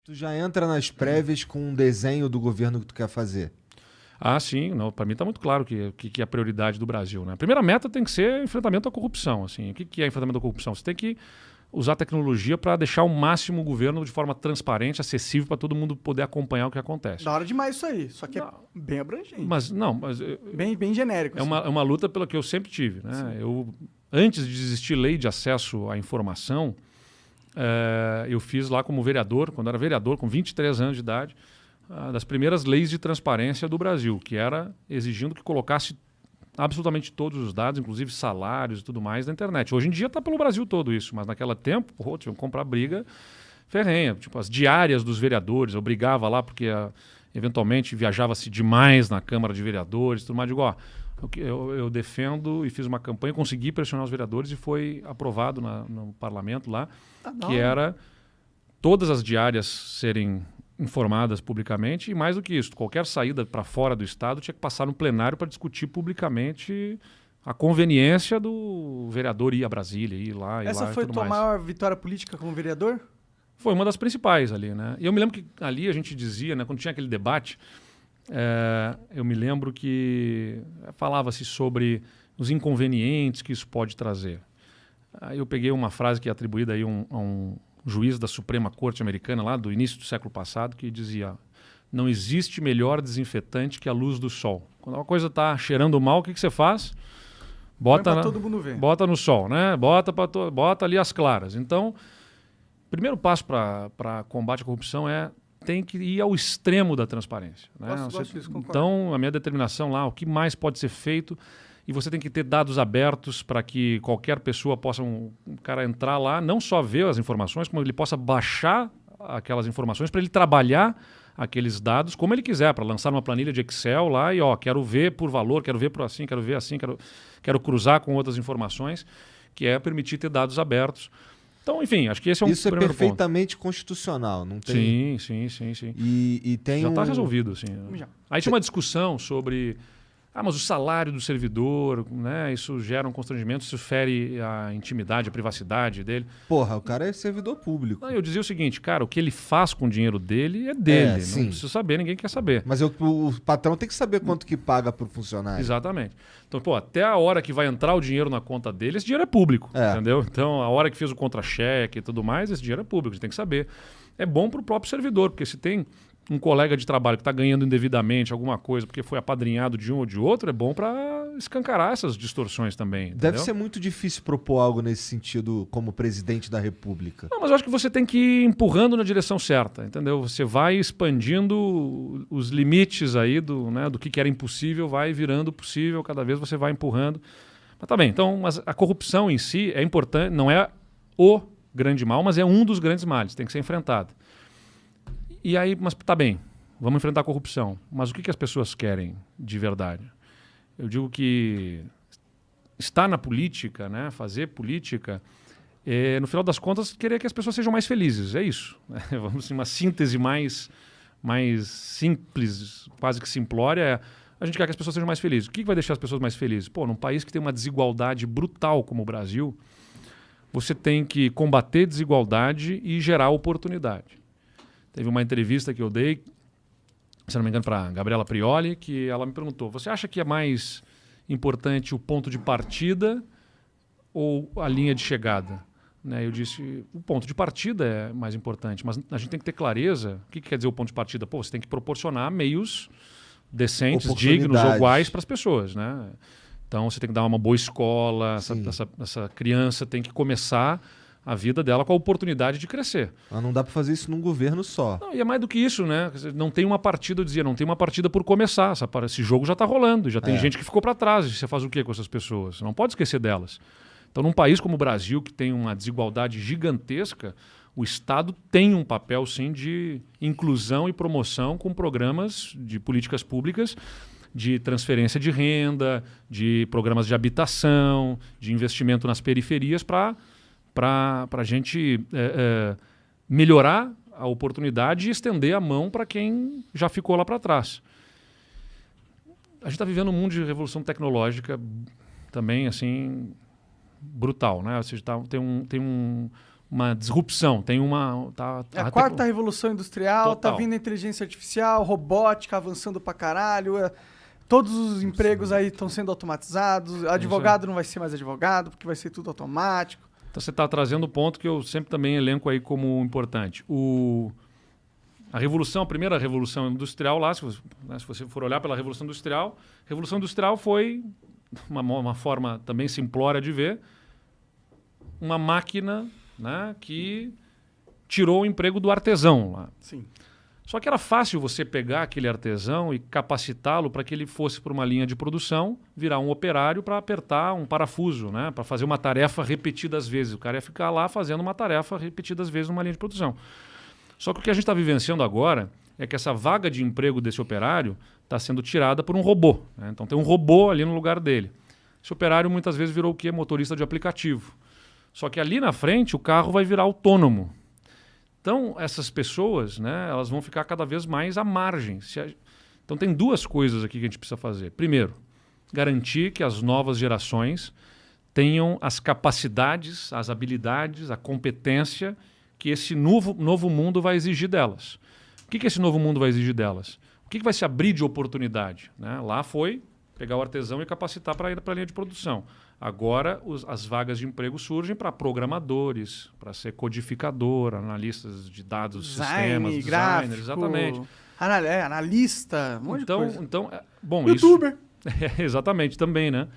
Tu já entra nas prévias com um desenho do governo que tu quer fazer. Ah, sim. Para mim está muito claro que é a prioridade do Brasil. Né? A primeira meta tem que ser enfrentamento à corrupção. Assim. O que é enfrentamento à corrupção? Você tem que usar tecnologia para deixar ao máximo o governo de forma transparente, acessível para todo mundo poder acompanhar o que acontece. Da hora demais isso aí, só que é bem abrangente. Mas bem genérico. É uma luta pela que eu sempre tive. Né? Antes de existir lei de acesso à informação, eu fiz lá como vereador, quando era vereador, com 23 anos de idade, das primeiras leis de transparência do Brasil, que era exigindo que colocasse absolutamente todos os dados, inclusive salários e tudo mais, na internet. Hoje em dia está pelo Brasil todo isso, mas naquele tempo, tivemos que comprar briga ferrenha. Tipo, as diárias dos vereadores, eu brigava lá porque eventualmente viajava-se demais na Câmara de Vereadores, tudo mais. Digo, eu defendo e fiz uma campanha, consegui pressionar os vereadores e foi aprovado no parlamento lá, que era todas as diárias serem informadas publicamente e, mais do que isso, qualquer saída para fora do Estado tinha que passar no plenário para discutir publicamente a conveniência do vereador ir a Brasília, ir lá e Essa lá foi e tudo tua mais. maior vitória política como vereador? Foi uma das principais ali, né? E eu me lembro que ali a gente dizia, né, quando tinha aquele debate, eu me lembro que falava-se sobre os inconvenientes que isso pode trazer. Aí eu peguei uma frase que é atribuída aí a um juiz da Suprema Corte Americana, lá do início do século passado, que dizia: não existe melhor desinfetante que a luz do sol. Quando uma coisa está cheirando mal, o que você faz? Bota, todo mundo ver. Bota no sol, né? Bota ali as claras. Então, o primeiro passo para combate à corrupção tem que ir ao extremo da transparência. Né? Gosto disso, concordo. Então, a minha determinação lá, o que mais pode ser feito, e você tem que ter dados abertos para que qualquer pessoa possa, um cara entrar lá, não só ver as informações, como ele possa baixar aquelas informações para ele trabalhar aqueles dados como ele quiser, para lançar numa planilha de Excel lá e, quero ver por valor, quero ver por assim, quero ver assim, quero cruzar com outras informações, que é permitir ter dados abertos. Então, enfim, acho que esse é um Isso é primeiro perfeitamente constitucional, não tem... Sim. E tem já está resolvido, assim. Já. Aí tinha uma discussão sobre... mas o salário do servidor, né? Isso gera um constrangimento, isso fere a intimidade, a privacidade dele. Porra, o cara é servidor público. Eu dizia o seguinte, cara, o que ele faz com o dinheiro dele é dele. sim. Não precisa saber, ninguém quer saber. Mas o patrão tem que saber quanto que paga pro funcionário. Exatamente. Então, até a hora que vai entrar o dinheiro na conta dele, esse dinheiro é público, entendeu? Então, a hora que fez o contra-cheque e tudo mais, esse dinheiro é público, a gente tem que saber. É bom pro próprio servidor, porque se tem um colega de trabalho que está ganhando indevidamente alguma coisa porque foi apadrinhado de um ou de outro, é bom para escancarar essas distorções também. Deve entendeu? ser muito difícil propor algo nesse sentido como presidente da República. Não, mas eu acho que você tem que ir empurrando na direção certa, entendeu? Você vai expandindo os limites aí do que era impossível, vai virando possível, cada vez você vai empurrando. Mas tá bem, então, mas a corrupção em si é importante, não é o grande mal, mas é um dos grandes males, tem que ser enfrentado. E aí, mas tá bem, vamos enfrentar a corrupção. Mas o que as pessoas querem de verdade? Eu digo que estar na política, né, fazer política, no final das contas, querer que as pessoas sejam mais felizes. É isso. Vamos dizer, uma síntese mais simples, quase que simplória, a gente quer que as pessoas sejam mais felizes. O que vai deixar as pessoas mais felizes? Num país que tem uma desigualdade brutal como o Brasil, você tem que combater desigualdade e gerar oportunidade. Teve uma entrevista que eu dei, se não me engano, para Gabriela Prioli, que ela me perguntou: você acha que é mais importante o ponto de partida ou a linha de chegada? Né, eu disse, o ponto de partida é mais importante, mas a gente tem que ter clareza. O que quer dizer o ponto de partida? Você tem que proporcionar meios decentes, dignos, iguais para as pessoas. Né? Então, você tem que dar uma boa escola, essa criança tem que começar a vida dela com a oportunidade de crescer. Mas não dá para fazer isso num governo só. Não, e é mais do que isso, né? Não tem uma partida, eu dizia, não tem uma partida por começar. Esse jogo já está rolando, já tem gente que ficou para trás. Você faz o quê com essas pessoas? Você não pode esquecer delas. Então, num país como o Brasil, que tem uma desigualdade gigantesca, o Estado tem um papel, sim, de inclusão e promoção com programas de políticas públicas, de transferência de renda, de programas de habitação, de investimento nas periferias para a gente melhorar a oportunidade e estender a mão para quem já ficou lá para trás. A gente está vivendo um mundo de revolução tecnológica também assim brutal, né? Ou seja, tem uma disrupção, tem uma... É a quarta revolução industrial, tá Total. vindo a inteligência artificial, robótica avançando pra caralho, todos os empregos aí estão sendo automatizados, advogado não vai ser mais advogado, porque vai ser tudo automático. Então você está trazendo um ponto que eu sempre também elenco aí como importante. A primeira revolução industrial lá, se você for olhar pela revolução industrial foi uma forma também simplória de ver, uma máquina, né, que tirou o emprego do artesão lá. Sim. Só que era fácil você pegar aquele artesão e capacitá-lo para que ele fosse para uma linha de produção, virar um operário para apertar um parafuso, né, para fazer uma tarefa repetidas vezes. O cara ia ficar lá fazendo uma tarefa repetidas vezes numa linha de produção. Só que o que a gente está vivenciando agora é que essa vaga de emprego desse operário está sendo tirada por um robô, né? Então tem um robô ali no lugar dele. Esse operário muitas vezes virou o quê? Motorista de aplicativo. Só que ali na frente o carro vai virar autônomo. Então essas pessoas, né, elas vão ficar cada vez mais à margem. Então tem duas coisas aqui que a gente precisa fazer. Primeiro, garantir que as novas gerações tenham as capacidades, as habilidades, a competência que esse novo mundo vai exigir delas. O que esse novo mundo vai exigir delas? O que vai se abrir de oportunidade? Né? Lá foi pegar o artesão e capacitar para ir para a linha de produção. Agora as vagas de emprego surgem para programadores, para ser codificador, analistas de dados, sistemas, gráfico, designers, exatamente. Analista, um monte de coisa. Bom, YouTuber. Isso, exatamente, também, né?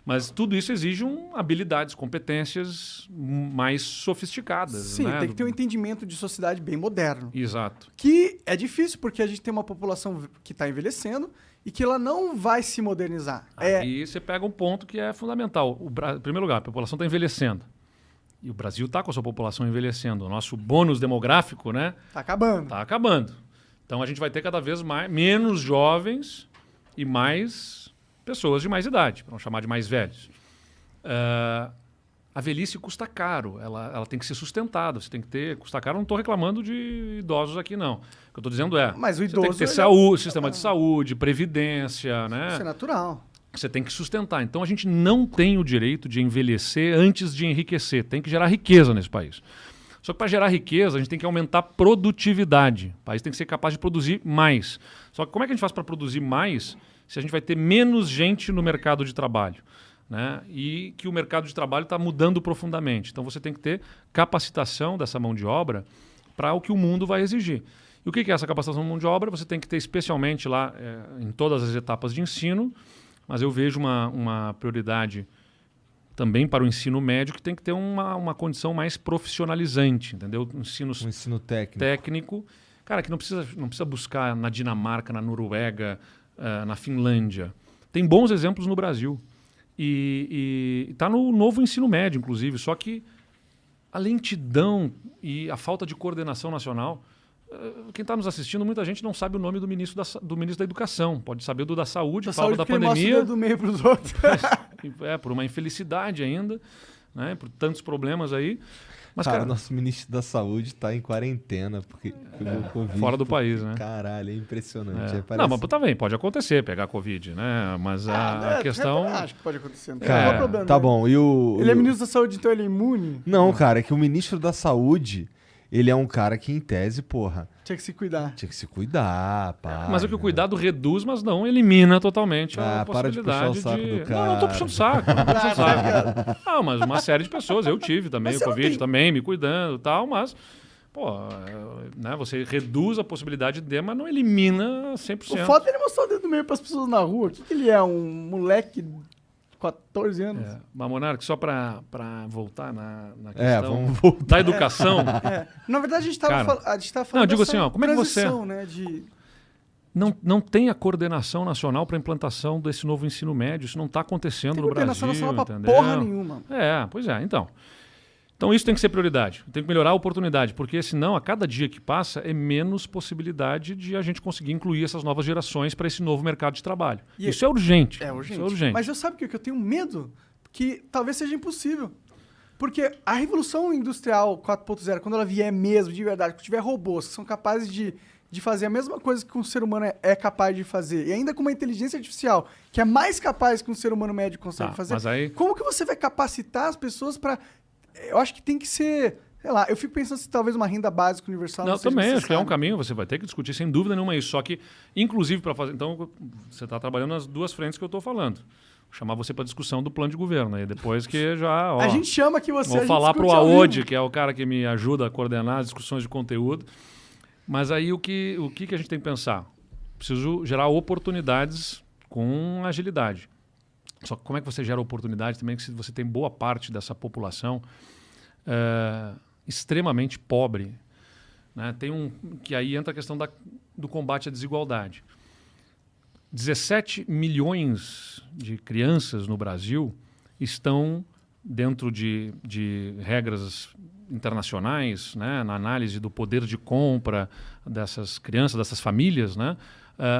Mas tudo isso exige habilidades, competências mais sofisticadas. Sim, né? tem que ter um entendimento de sociedade bem moderno. Exato. Que é difícil porque a gente tem uma população que está envelhecendo e que ela não vai se modernizar. Aí você pega um ponto que é fundamental. Em primeiro lugar, a população está envelhecendo. E o Brasil está com a sua população envelhecendo. O nosso bônus demográfico, né? Está acabando. Está acabando. Então a gente vai ter cada vez menos jovens e mais pessoas de mais idade, para não chamar de mais velhos. A velhice custa caro, ela tem que ser sustentada, você tem que ter... Custa caro, não estou reclamando de idosos aqui, não. O que eu estou dizendo Mas o você idoso, tem que ter saúde, sistema de saúde, previdência, né? Isso é natural. Você tem que sustentar. Então a gente não tem o direito de envelhecer antes de enriquecer. Tem que gerar riqueza nesse país. Só que para gerar riqueza, a gente tem que aumentar a produtividade. O país tem que ser capaz de produzir mais. Só que como é que a gente faz para produzir mais se a gente vai ter menos gente no mercado de trabalho? Né? E que o mercado de trabalho está mudando profundamente. Então você tem que ter capacitação dessa mão de obra para o que o mundo vai exigir. E o que é essa capacitação da mão de obra? Você tem que ter especialmente lá em todas as etapas de ensino, mas eu vejo uma prioridade também para o ensino médio, que tem que ter uma condição mais profissionalizante, entendeu? Um ensino técnico. Cara, que não precisa buscar na Dinamarca, na Noruega, na Finlândia. Tem bons exemplos no Brasil. E está no novo ensino médio, inclusive. Só que a lentidão e a falta de coordenação nacional... Quem está nos assistindo, muita gente não sabe o nome do ministro da Educação. Pode saber do da Saúde, fala da pandemia. Do meio para os outros. Por uma infelicidade ainda, né? Por tantos problemas aí. Mas, cara, nosso ministro da Saúde está em quarentena porque pegou Covid. Fora do país, né? Caralho, é impressionante. Não, mas também pode acontecer pegar Covid, né? Mas a questão... Acho que pode acontecer. Não cara, tem problema. Tá bom. Ele é ministro da Saúde, então ele é imune? Não, cara, é que o ministro da Saúde... Ele é um cara que, em tese, porra... Tinha que se cuidar. Tinha que se cuidar, pá. Mas é que o cuidado reduz, mas não elimina totalmente a para de puxar o saco do cara. Não tô puxando saco. Não, mas uma série de pessoas. Eu tive também o Covid, também me cuidando e tal, mas... né, você reduz a possibilidade de, mas não elimina 100%. O foda é ele mostrar o dedo do meio para as pessoas na rua. O que ele é? Um moleque... 14 anos. Mas, Monark, só para voltar na questão vamos voltar. da educação. Na verdade, a gente estava falando não, digo assim, como é que você... Né, não tem a coordenação nacional para a implantação desse novo ensino médio. Isso não está acontecendo no Brasil. Não tem coordenação nacional para porra nenhuma. Pois é. Então isso tem que ser prioridade. Tem que melhorar a oportunidade, porque senão, a cada dia que passa, é menos possibilidade de a gente conseguir incluir essas novas gerações para esse novo mercado de trabalho. Isso é urgente. Isso é urgente. Mas eu sabe o que eu tenho medo? Que talvez seja impossível. Porque a Revolução Industrial 4.0, quando ela vier mesmo, de verdade, quando tiver robôs que são capazes de fazer a mesma coisa que um ser humano é capaz de fazer, e ainda com uma inteligência artificial que é mais capaz que um ser humano médio consegue fazer, mas aí... como que você vai capacitar as pessoas para... Eu acho que tem que ser Sei lá, eu fico pensando se talvez uma renda básica universal Não, seja também, acho que é um necessário. caminho, você vai ter que discutir sem dúvida nenhuma isso. Só que, inclusive, para fazer. Então, você está trabalhando nas duas frentes que eu estou falando. Vou chamar você para discussão do plano de governo. Aí depois que já. Ó, A gente chama aqui você. a vou gente falar para o discute ao Aode, vivo. que é o cara que me ajuda a coordenar as discussões de conteúdo. Mas aí o que a gente tem que pensar? Preciso gerar oportunidades com agilidade. Só que como é que você gera oportunidade também se você tem boa parte dessa população extremamente pobre, né? Que aí entra a questão do combate à desigualdade. 17 milhões de crianças no Brasil estão dentro de regras internacionais, né, na análise do poder de compra dessas crianças, dessas famílias, né,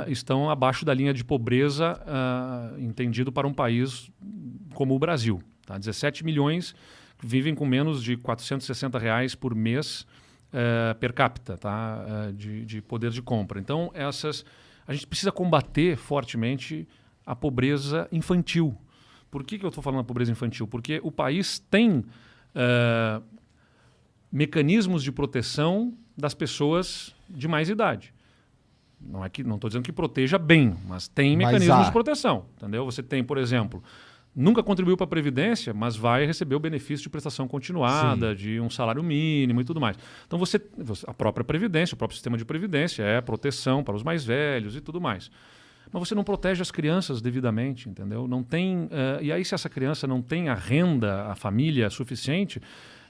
estão abaixo da linha de pobreza entendido para um país como o Brasil. Tá? 17 milhões vivem com menos de R$460 por mês per capita, tá? De poder de compra. Então, a gente precisa combater fortemente a pobreza infantil. Por que eu estou falando da pobreza infantil? Porque o país tem mecanismos de proteção das pessoas de mais idade. Não estou dizendo que proteja bem, mas tem mecanismos de proteção. Entendeu? Você tem, por exemplo, nunca contribuiu para a Previdência, mas vai receber o benefício de prestação continuada, sim, de um salário mínimo e tudo mais. Então, a própria Previdência, o próprio sistema de Previdência é proteção para os mais velhos e tudo mais. Mas você não protege as crianças devidamente, entendeu? Não tem, e aí, se essa criança não tem a renda, a família suficiente,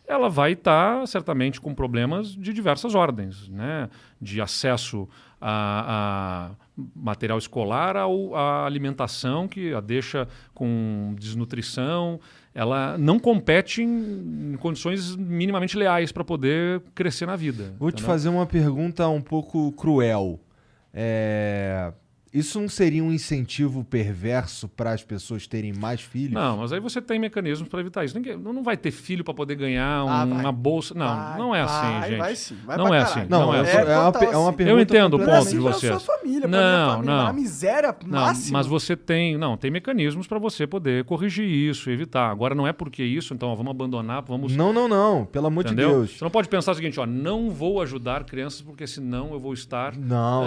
ela vai estar certamente com problemas de diversas ordens, né? De acesso a material escolar, a alimentação que a deixa com desnutrição. Ela não compete em condições minimamente leais para poder crescer na vida. Vou te fazer uma pergunta um pouco cruel. Isso não seria um incentivo perverso para as pessoas terem mais filhos? Não, mas aí você tem mecanismos para evitar isso. Não vai ter filho para poder ganhar uma bolsa. Não, não é assim, gente. Vai sim, vai não pra é caralho. assim. Não, não é assim. é uma pergunta. Eu entendo o ponto de Pra vocês. sua família, pra Não, minha família, não. na miséria máxima. Mas você tem mecanismos para você poder corrigir isso, evitar. Agora não é porque isso, então vamos abandonar, vamos. Não, pelo amor Entendeu? de Deus. Você não pode pensar o seguinte, não vou ajudar crianças porque senão eu vou estar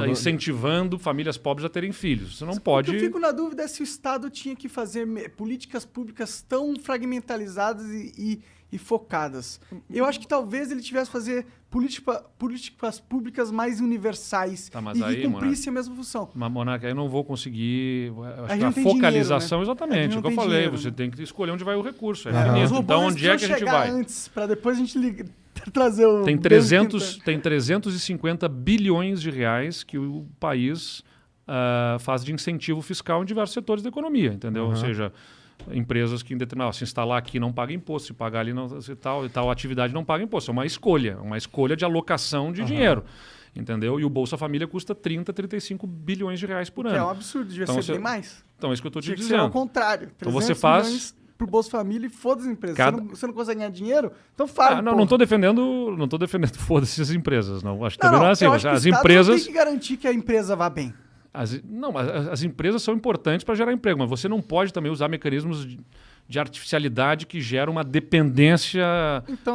incentivando famílias pobres a terem filhos. Você não pode. Eu fico na dúvida se o Estado tinha que fazer políticas públicas tão fragmentalizadas e focadas. Eu acho que talvez ele tivesse que fazer políticas públicas mais universais e que cumprissem a mesma função. Mas, Monarca, eu não vou conseguir. Acho que não a tem focalização, dinheiro, né? exatamente, o que eu falei. Dinheiro, você tem que escolher onde vai o recurso. É Os infinito. robôs Então, onde é que a gente vai? Antes, para depois a gente trazer o. Tem 350 bilhões de reais que o país faz de incentivo fiscal em diversos setores da economia, entendeu? Ou seja, empresas que em determinado, se instalar aqui não paga imposto, se pagar ali não, se tal atividade não paga imposto. É uma escolha de alocação de dinheiro, entendeu? E o Bolsa Família custa 35 bilhões de reais por ano. Que é um absurdo, devia ser bem mais. Então é isso que eu estou te dizendo. Tinha que ser ao contrário. Então você faz pro Bolsa Família e foda-se as empresas. Você não consegue ganhar dinheiro? Então fala. Não estou defendendo foda-se as empresas, não. Acho que também não é assim. Eu acho que as o Estado empresas tem que garantir que a empresa vá bem. Mas as empresas são importantes para gerar emprego, mas você não pode também usar mecanismos de artificialidade que geram uma dependência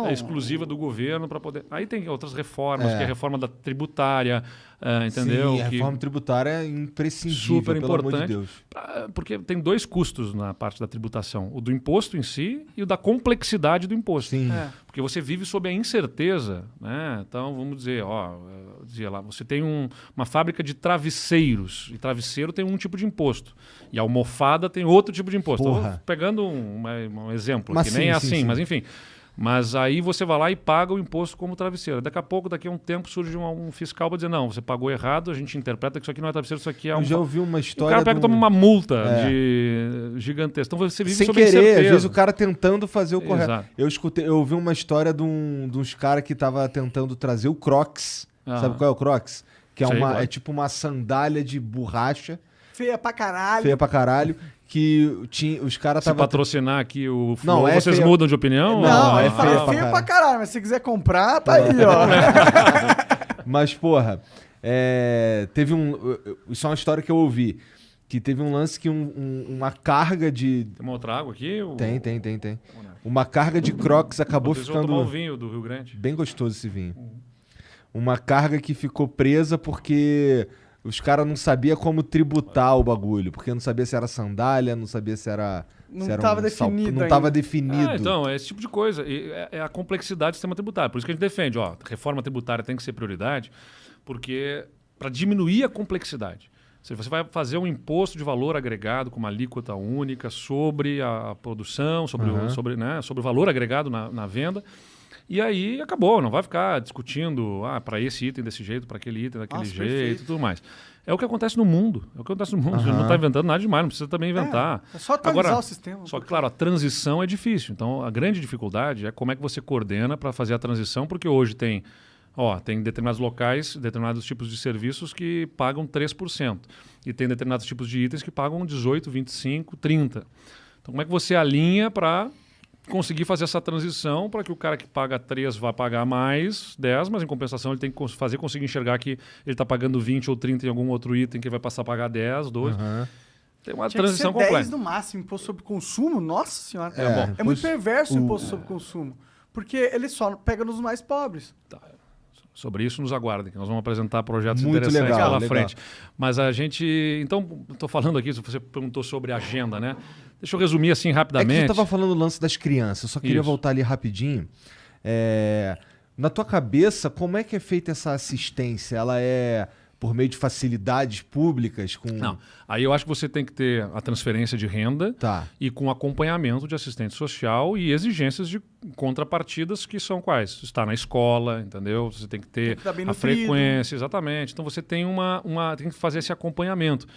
exclusiva do governo para poder. Aí tem outras reformas, que é a reforma da tributária, entendeu? Sim, a reforma tributária é imprescindível, super importante, pelo amor de Deus. Porque tem dois custos na parte da tributação: o do imposto em si e o da complexidade do imposto. Sim. Porque você vive sob a incerteza, né? Então, vamos dizer, você tem uma fábrica de travesseiros, e travesseiro tem um tipo de imposto, e a almofada tem outro tipo de imposto. Estou pegando um exemplo, mas que nem é assim, sim. mas enfim. Mas aí você vai lá e paga o imposto como travesseiro. Daqui a um tempo, surge um fiscal para dizer, não, você pagou errado, a gente interpreta que isso aqui não é travesseiro, isso aqui é Eu já ouvi uma história. O cara pega e toma uma multa de gigantesca. Então você vive sem sob querer, incerteza. às vezes o cara tentando fazer o correto. Exato. Eu ouvi uma história de uns caras que tava tentando trazer o Crocs. Sabe qual é o Crocs? Que é tipo uma sandália de borracha. Feia pra caralho. Que os caras estavam... Se patrocinar aqui o Não, Flow, vocês feia. mudam de opinião? Não, é feia pra caralho, mas se você quiser comprar, tá aí, ó. Mas, porra, teve isso é uma história que eu ouvi, Que teve um lance que uma carga de... Tem uma outra água aqui? Tem. Uma carga de Crocs acabou ficando... Eu tomar o vinho do Rio Grande. Bem gostoso esse vinho. Uma carga que ficou presa porque os caras não sabiam como tributar o bagulho. Porque não sabia se era sandália, não sabia se era... Não estava definido Não estava definido. Então, é esse tipo de coisa. É a complexidade do sistema tributário. Por isso que a gente defende, reforma tributária tem que ser prioridade, porque para diminuir a complexidade. Se você vai fazer um imposto de valor agregado com uma alíquota única sobre a produção, sobre o valor agregado na venda, e aí acabou, não vai ficar discutindo para esse item desse jeito, para aquele item daquele jeito e tudo mais. É o que acontece no mundo. Você não está inventando nada demais, não precisa também inventar. É só atualizar o sistema. Só que, claro, a transição é difícil. Então, a grande dificuldade é como é que você coordena para fazer a transição, porque hoje tem determinados locais, determinados tipos de serviços que pagam 3%. E tem determinados tipos de itens que pagam 18%, 25%, 30%. Então, como é que você alinha para conseguir fazer essa transição para que o cara que paga 3 vá pagar mais 10, mas em compensação ele tem que conseguir enxergar que ele está pagando 20 ou 30 em algum outro item que ele vai passar a pagar 10, 12. Tem uma transição completa. 10 no máximo, imposto sobre consumo, nossa senhora. É muito perverso o imposto sobre consumo, porque ele só pega nos mais pobres. Tá. Sobre isso, nos aguardem, que nós vamos apresentar projetos muito interessantes legal, pela frente. Mas a gente... Então, estou falando aqui, você perguntou sobre a agenda, né? Deixa eu resumir assim rapidamente. É que você estava falando do lance das crianças, eu só queria voltar ali rapidinho. Na tua cabeça, como é que é feita essa assistência? Ela é por meio de facilidades públicas? Não, aí eu acho que você tem que ter a transferência de renda e com acompanhamento de assistente social e exigências de contrapartidas que são quais? Está na escola, entendeu? Você tem que ter a frequência, exatamente. Então você tem tem que fazer esse acompanhamento,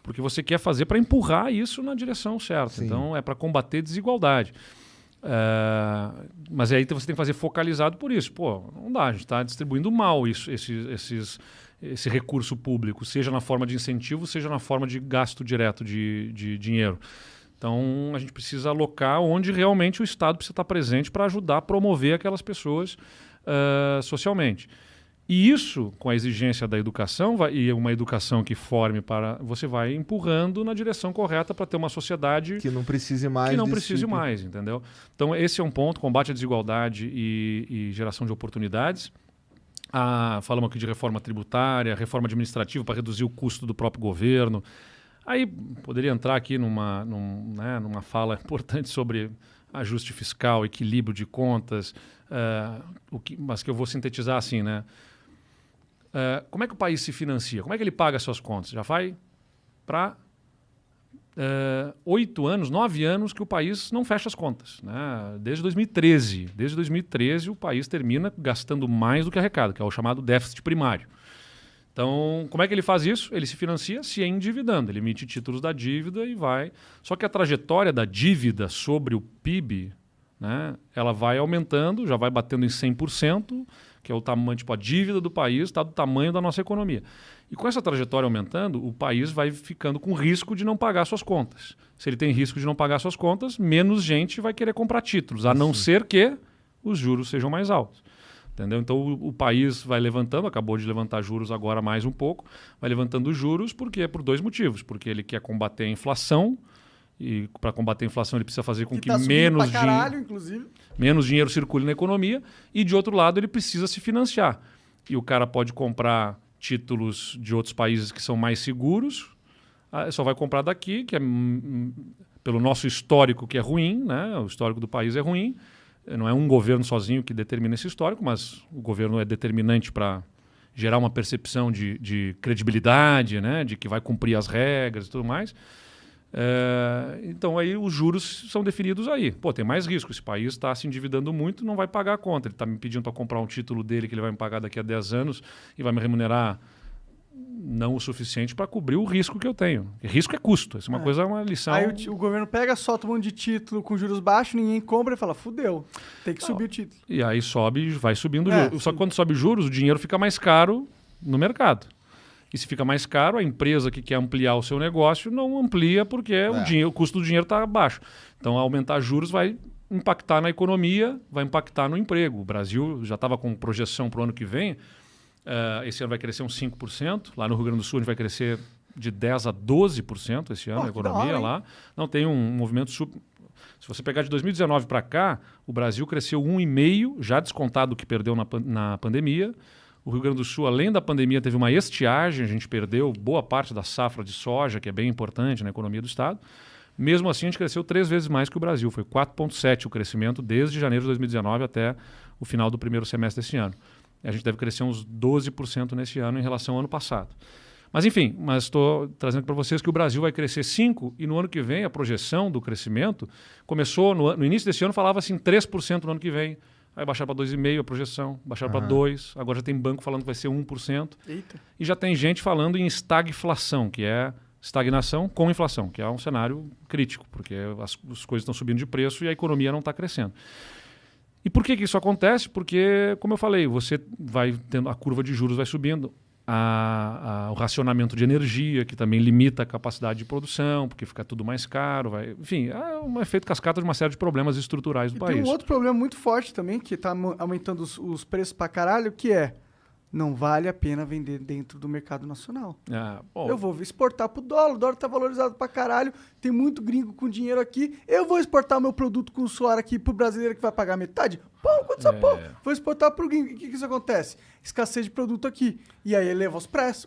porque você quer fazer para empurrar isso na direção certa. Sim. Então é para combater desigualdade. Mas aí você tem que fazer focalizado por isso. Não dá, a gente está distribuindo mal esse recurso público, seja na forma de incentivo, seja na forma de gasto direto de dinheiro. Então, a gente precisa alocar onde realmente o Estado precisa estar presente para ajudar a promover aquelas pessoas socialmente. E isso, com a exigência da educação, e uma educação que forme você vai empurrando na direção correta para ter uma sociedade que não precise mais. Entendeu? Então, esse é um ponto, combate à desigualdade e geração de oportunidades. Falamos aqui de reforma tributária, reforma administrativa para reduzir o custo do próprio governo. Aí poderia entrar aqui numa fala importante sobre ajuste fiscal, equilíbrio de contas, mas que eu vou sintetizar assim, né? Como é que o país se financia? Como é que ele paga suas contas? Já vai para 8 anos, 9 anos que o país não fecha as contas, né? Desde 2013. Desde 2013 o país termina gastando mais do que arrecada, que é o chamado déficit primário. Então, como é que ele faz isso? Ele se financia se endividando. Ele emite títulos da dívida e vai... Só que a trajetória da dívida sobre o PIB, né, ela vai aumentando, já vai batendo em 100%, que é o tamanho, a dívida do país está do tamanho da nossa economia. E com essa trajetória aumentando, o país vai ficando com risco de não pagar suas contas. Se ele tem risco de não pagar suas contas, menos gente vai querer comprar títulos, a não ser que os juros sejam mais altos. Entendeu? Então o país vai levantando, acabou de levantar juros agora mais um pouco, vai levantando juros por 2 motivos. Porque ele quer combater a inflação, e para combater a inflação ele precisa fazer com que menos dinheiro circule na economia, e de outro lado ele precisa se financiar. E o cara pode comprar títulos de outros países que são mais seguros, só vai comprar daqui, que é pelo nosso histórico que é ruim, né? O histórico do país é ruim. Não é um governo sozinho que determina esse histórico, mas o governo é determinante para gerar uma percepção de credibilidade, né? De que vai cumprir as regras e tudo mais. Então aí os juros são definidos aí. Tem mais risco. Esse país está se endividando muito, não vai pagar a conta. Ele está me pedindo para comprar um título dele que ele vai me pagar daqui a 10 anos e vai me remunerar não o suficiente para cobrir o risco que eu tenho. Risco é custo. Essa é uma lição. Aí o governo solta um monte de título com juros baixos, ninguém compra e fala, fudeu, tem que subir o título. E aí vai subindo juros. Só que quando sobe juros, o dinheiro fica mais caro no mercado. E se fica mais caro, a empresa que quer ampliar o seu negócio não amplia porque o custo do dinheiro está baixo. Então, aumentar juros vai impactar na economia, vai impactar no emprego. O Brasil já estava com projeção para o ano que vem. Esse ano vai crescer uns 5%. Lá no Rio Grande do Sul a gente vai crescer de 10% a 12% esse ano, a economia lá. Não, tem um movimento super... Se você pegar de 2019 para cá, o Brasil cresceu 1,5%, já descontado o que perdeu na pandemia. O Rio Grande do Sul, além da pandemia, teve uma estiagem, a gente perdeu boa parte da safra de soja, que é bem importante na economia do Estado. Mesmo assim, a gente cresceu 3 vezes mais que o Brasil. Foi 4,7% o crescimento desde janeiro de 2019 até o final do primeiro semestre deste ano. A gente deve crescer uns 12% nesse ano em relação ao ano passado. Mas enfim, estou trazendo para vocês que o Brasil vai crescer 5% e no ano que vem a projeção do crescimento começou, no início desse ano falava-se em 3% no ano que vem, vai baixar para 2,5% a projeção, baixar para 2%, agora já tem banco falando que vai ser 1%. Eita. E já tem gente falando em estagflação, que é estagnação com inflação, que é um cenário crítico, porque as coisas estão subindo de preço e a economia não está crescendo. E por que isso acontece? Porque, como eu falei, você vai tendo, a curva de juros vai subindo, o racionamento de energia, que também limita a capacidade de produção, porque fica tudo mais caro. Enfim, é um efeito cascata de uma série de problemas estruturais do país. Tem um outro problema muito forte também, que está aumentando os preços pra caralho, que é não vale a pena vender dentro do mercado nacional. Eu vou exportar pro dólar, o dólar tá valorizado pra caralho, tem muito gringo com dinheiro aqui, eu vou exportar o meu produto com suor aqui pro brasileiro que vai pagar metade? Quanto essa porra? Vou exportar pro gringo. O que isso acontece? Escassez de produto aqui. E aí eleva os preços.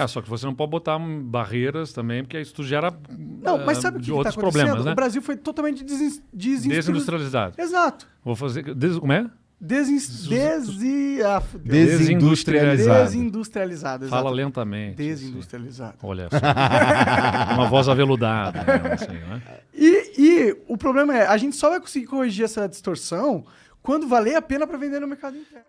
Só que você não pode botar barreiras também, porque isso gera não, mas sabe o que outros tá problemas, né? O Brasil foi totalmente desindustrializado. Exato. Vou fazer... Como é? Desindustrializado. Fala lentamente. Desindustrializado. Assim. Olha só. Uma voz aveludada. Assim, né? E o problema é, a gente só vai conseguir corrigir essa distorção quando valer a pena para vender no mercado interno.